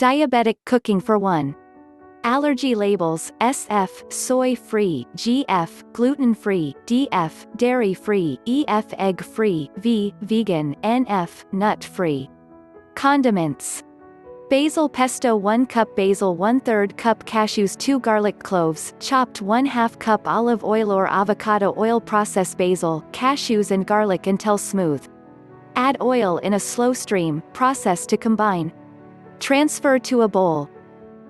Diabetic cooking for one. Allergy labels: SF, soy-free, GF, gluten-free, DF, dairy-free, EF, egg-free, V, vegan, NF, nut-free. Condiments: basil pesto 1 cup basil 1/3 cup cashews 2 garlic cloves chopped 1/2 cup olive oil or avocado oil process basil, cashews and garlic until smooth. Add oil in a slow stream, process to combine. Transfer to a bowl.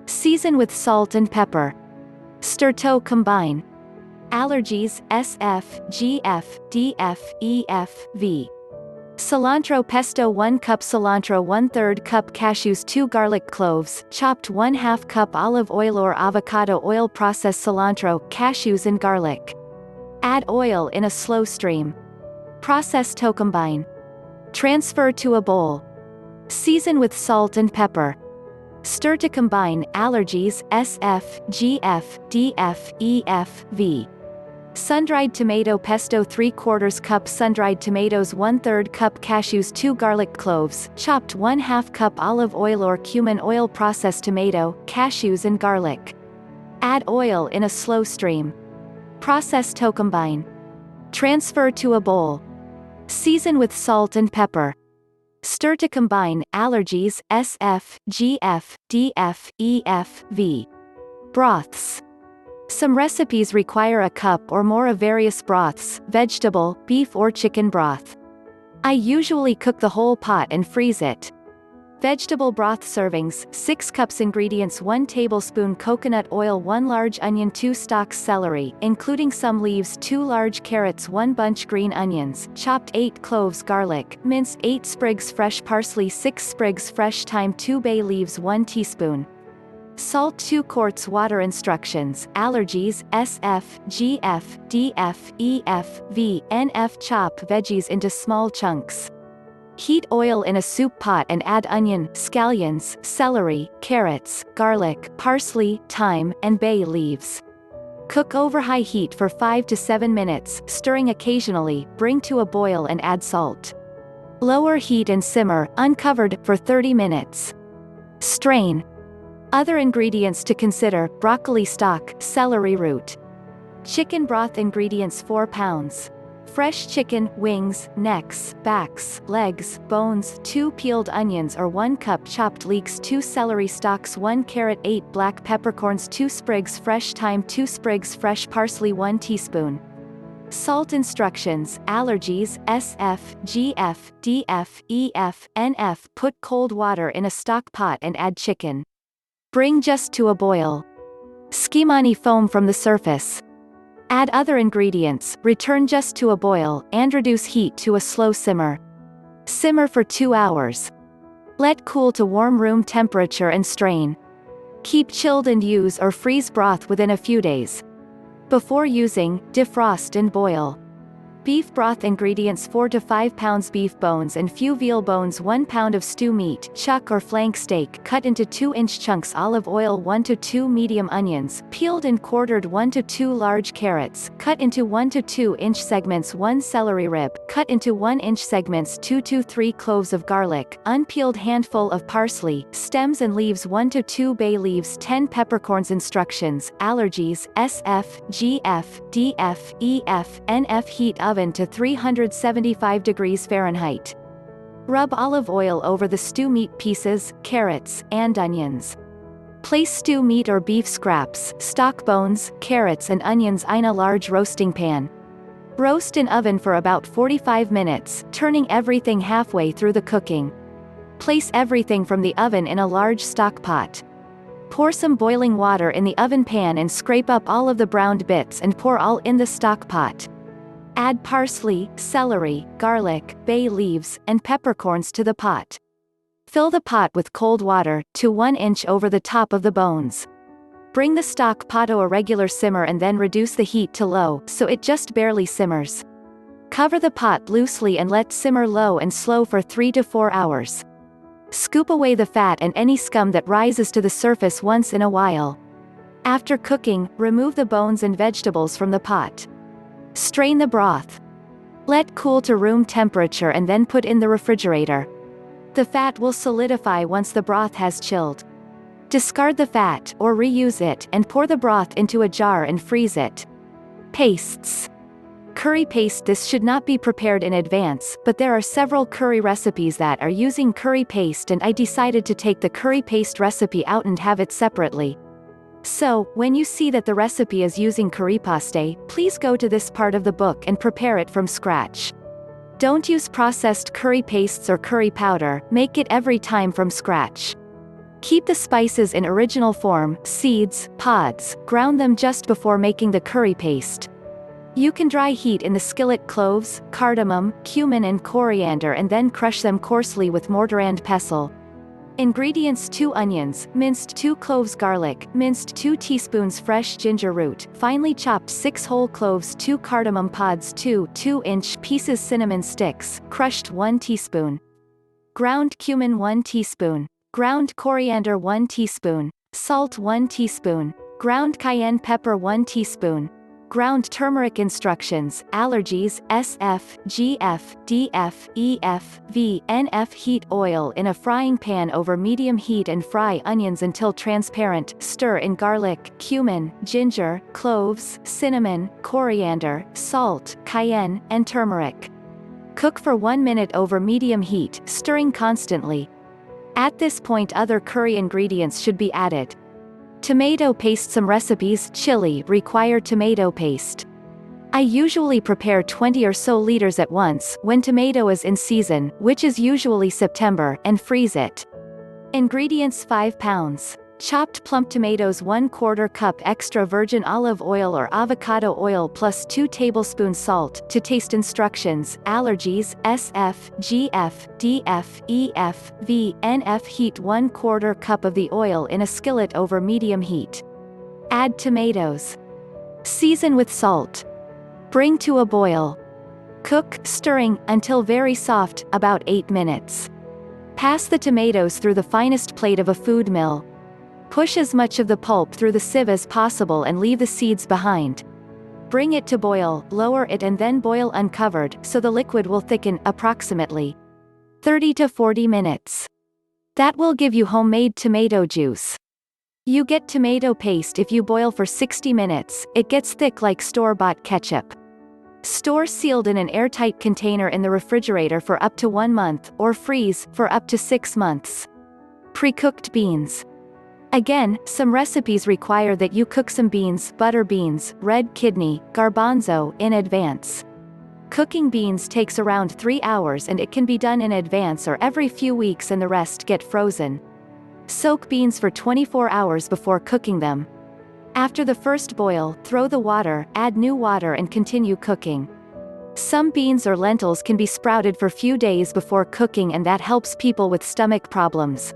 Season with salt and pepper. Stir to combine. Allergies: SF, GF, DF, EF, V. Cilantro pesto 1 cup cilantro 1/3 cup cashews 2 garlic cloves chopped 1/2 cup olive oil or avocado oil processed cilantro, cashews and garlic. Add oil in a slow stream. Process to combine. Transfer to a bowl. Season with salt and pepper. Stir to combine. Allergies: SF, GF, DF, EF, V. Sun-dried tomato pesto 3/4 cup sun-dried tomatoes 1/3 cup cashews 2 garlic cloves chopped 1/2 cup olive oil or cumin oil processed tomato, cashews and garlic. Add oil in a slow stream. Process to combine. Transfer to a bowl. Season with salt and pepper. Stir to combine. Allergies: SF, GF, DF, EF, V. Broths. Some recipes require a cup or more of various broths: vegetable, beef or chicken broth. I usually cook the whole pot and freeze it. Vegetable broth servings: 6 cups ingredients: 1 tablespoon coconut oil, 1 large onion, 2 stalks celery, including some leaves, 2 large carrots, 1 bunch green onions, chopped 8 cloves garlic, minced 8 sprigs fresh parsley, 6 sprigs fresh thyme, 2 bay leaves, 1 teaspoon salt, 2 quarts water. Instructions: allergies: SF, GF, DF, EF, V, NF. Chop veggies into small chunks. Heat oil in a soup pot and add onion, scallions, celery, carrots, garlic, parsley, thyme, and bay leaves. Cook over high heat for 5 to 7 minutes, stirring occasionally. Bring to a boil and add salt. Lower heat and simmer, uncovered, for 30 minutes. Strain. Other ingredients to consider: broccoli stalk, celery root. Chicken broth ingredients: 4 pounds. Fresh chicken, wings, necks, backs, legs, bones, 2 peeled onions or 1 cup chopped leeks, 2 celery stalks, 1 carrot, 8 black peppercorns, 2 sprigs fresh thyme, 2 sprigs fresh parsley, 1 teaspoon salt. Instructions: allergies: SF, GF, DF, EF, NF. Put cold water in a stock pot and add chicken. Bring just to a boil. Skimani foam from the surface. Add other ingredients, return just to a boil, and reduce heat to a slow simmer. Simmer for 2 hours. Let cool to warm room temperature and strain. Keep chilled and use or freeze broth within a few days. Before using, defrost and boil. Beef broth ingredients: 4 to 5 pounds beef bones and few veal bones, 1 pound of stew meat, chuck or flank steak cut into 2-inch chunks, olive oil, 1 to 2 medium onions, peeled and quartered, 1 to 2 large carrots, cut into 1 to 2-inch segments, 1 celery rib, cut into 1-inch segments, 2 to 3 cloves of garlic, unpeeled handful of parsley, stems and leaves, 1 to 2 bay leaves, 10 peppercorns. Instructions: allergies: SF, GF, DF, EF, NF. Heat oven to 375 degrees Fahrenheit. Rub olive oil over the stew meat pieces, carrots, and onions. Place stew meat or beef scraps, stock bones, carrots and onions in a large roasting pan. Roast in oven for about 45 minutes, turning everything halfway through the cooking. Place everything from the oven in a large stock pot. Pour some boiling water in the oven pan and scrape up all of the browned bits and pour all in the stock pot. Add parsley, celery, garlic, bay leaves, and peppercorns to the pot. Fill the pot with cold water, to 1 inch over the top of the bones. Bring the stock pot to a regular simmer and then reduce the heat to low so it just barely simmers. Cover the pot loosely and let simmer low and slow for 3 to 4 hours. Scoop away the fat and any scum that rises to the surface once in a while. After cooking, remove the bones and vegetables from the pot. Strain the broth. Let cool to room temperature and then put in the refrigerator. The fat will solidify once the broth has chilled. Discard the fat, or reuse it, and pour the broth into a jar and freeze it. Pastes. Curry paste. This should not be prepared in advance, but there are several curry recipes that are using curry paste, and I decided to take the curry paste recipe out and have it separately. So, when you see that the recipe is using curry paste, please go to this part of the book and prepare it from scratch. Don't use processed curry pastes or curry powder, make it every time from scratch. Keep the spices in original form, seeds, pods, ground them just before making the curry paste. You can dry heat in the skillet cloves, cardamom, cumin and coriander and then crush them coarsely with mortar and pestle. Ingredients: 2 onions, minced 2 cloves garlic, minced 2 teaspoons fresh ginger root, finely chopped 6 whole cloves 2 cardamom pods 2 2-inch pieces cinnamon sticks, crushed 1 teaspoon. Ground cumin 1 teaspoon. Ground coriander 1 teaspoon. Salt 1 teaspoon. Ground cayenne pepper 1 teaspoon. Ground turmeric. Instructions: allergies, SF, GF, DF, EF, V, NF. Heat oil in a frying pan over medium heat and fry onions until transparent, stir in garlic, cumin, ginger, cloves, cinnamon, coriander, salt, cayenne, and turmeric. Cook for 1 minute over medium heat, stirring constantly. At this point other curry ingredients should be added. Tomato paste. Some recipes, chili, require tomato paste. I usually prepare 20 or so liters at once, when tomato is in season, which is usually September, and freeze it. Ingredients: 5 pounds. Chopped plump tomatoes, 1/4 cup extra virgin olive oil or avocado oil plus 2 tablespoons salt. To taste. Instructions: allergies, SF, GF, DF, EF, V, NF. Heat 1/4 cup of the oil in a skillet over medium heat. Add tomatoes. Season with salt. Bring to a boil. Cook, stirring, until very soft, about 8 minutes. Pass the tomatoes through the finest plate of a food mill. Push as much of the pulp through the sieve as possible and leave the seeds behind. Bring it to boil, lower it and then boil uncovered, so the liquid will thicken, approximately 30 to 40 minutes. That will give you homemade tomato juice. You get tomato paste if you boil for 60 minutes, it gets thick like store-bought ketchup. Store sealed in an airtight container in the refrigerator for up to 1 month, or freeze, for up to 6 months. Pre-cooked beans. Again, some recipes require that you cook some beans, butter beans, red kidney, garbanzo, in advance. Cooking beans takes around 3 hours and it can be done in advance or every few weeks and the rest get frozen. Soak beans for 24 hours before cooking them. After the first boil, throw the water, add new water and continue cooking. Some beans or lentils can be sprouted for few days before cooking and that helps people with stomach problems.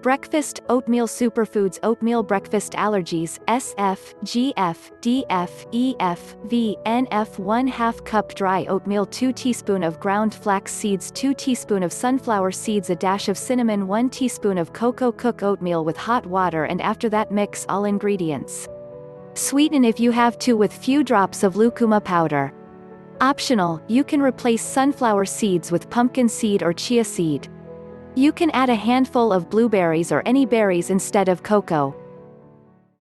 Breakfast, oatmeal. Superfoods oatmeal breakfast. Allergies, SF, GF, DF, EF, V, NF. 1/2 cup dry oatmeal, 2 teaspoon of ground flax seeds, 2 teaspoon of sunflower seeds, a dash of cinnamon, 1 teaspoon of cocoa. Cook oatmeal with hot water and after that mix all ingredients. Sweeten if you have to with few drops of lucuma powder. Optional, you can replace sunflower seeds with pumpkin seed or chia seed. You can add a handful of blueberries or any berries instead of cocoa.